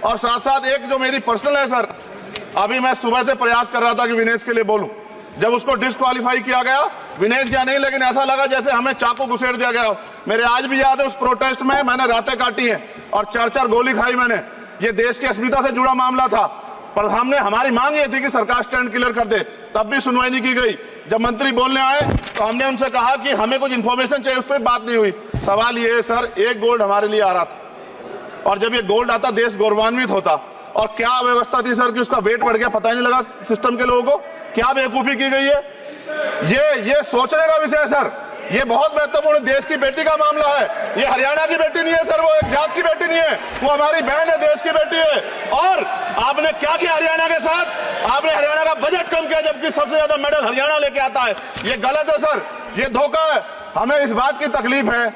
और साथ साथ एक जो मेरी पर्सनल है सर, अभी मैं सुबह से प्रयास कर रहा था कि विनेश के लिए बोलूं, जब उसको डिस्क्वालीफाई किया गया, विनेश या नहीं, लेकिन ऐसा लगा जैसे हमें चाकू घुसेड़ दिया गया। मेरे आज भी याद है उस प्रोटेस्ट में मैंने रातें काटी हैं और 4-4 गोली खाई मैंने। ये देश की अस्मिता से जुड़ा मामला था, पर हमारी मांग ये थी कि सरकार स्टैंड क्लियर कर दे, तब भी सुनवाई नहीं की गई। जब मंत्री बोलने आए तो हमने उनसे कहा कि हमें कुछ इंफॉर्मेशन चाहिए, उस पर बात नहीं हुई। सवाल ये है सर, एक गोल्ड हमारे लिए आ रहा था और जब ये गोल्ड आता देश गौरवान्वित होता, और क्या व्यवस्था थी सर कि उसका वेट बढ़ गया, पता ही नहीं लगा सिस्टम के लोगों को। क्या बेवकूफी की गई है, ये सोचने का विषय है सर। ये बहुत महत्वपूर्ण, देश की बेटी का मामला है। ये हरियाणा की बेटी नहीं है सर, वो एक जात की बेटी नहीं है, वो हमारी बहन है, देश की बेटी है। और आपने क्या किया हरियाणा के साथ? आपने हरियाणा का बजट कम किया, जबकि सबसे ज्यादा मेडल हरियाणा लेके आता है। ये गलत है सर, ये धोखा है। हमें इस बात की तकलीफ है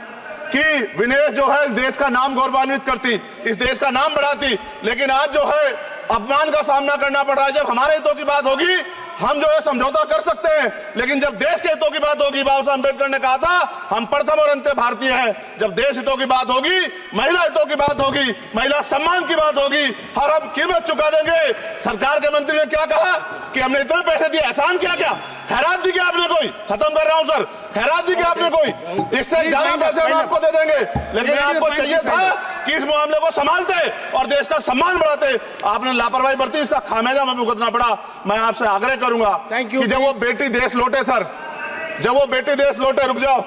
कि विनेश जो है देश का नाम गौरवान्वित करती, इस देश का नाम बढ़ाती, लेकिन आज जो है अपमान का सामना करना पड़ रहा है। जब हमारे हितों की बात होगी हम जो है समझौता कर सकते हैं, लेकिन जब देश के हितों की बात होगी, बाबा साहब अम्बेडकर ने कहा था हम प्रथम और अंत्य भारतीय हैं। जब देश हितों की बात होगी, महिला हितों की बात होगी, महिला सम्मान की बात होगी, और हम कीमत चुका देंगे। सरकार के मंत्री ने क्या कहा कि हमने इतने पैसे दिए, एहसान क्या खैरात दी क्या आपने कोई? खत्म कर रहा हूं सर, खैरात दी क्या आपने कोई? इससे ज्यादा पैसे हम आपको दे देंगे, लेकिन आपको चाहिए था कि इस मामले को संभालते और देश का सम्मान बढ़ाते। आपने लापरवाही बरती, इसका खामियाजा हमें भुगतना पड़ा। मैं आपसे आग्रह करूंगा कि जब वो बेटी देश लौटे सर, जब वो बेटी देश लौटे, रुक जाओ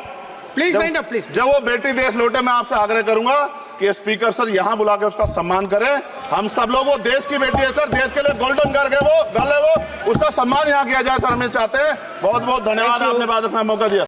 प्लीज, प्लीज, जब वो बेटी देश लौटे, मैं आपसे आग्रह करूंगा कि स्पीकर सर यहां बुला के उसका सम्मान करें। हम सब लोग, वो देश की बेटी है सर, देश के लिए गोल्डन गर्ल है वो, उसका सम्मान यहां किया जाए सर, हमें चाहते हैं। बहुत बहुत धन्यवाद, आपने बाद में मौका दिया।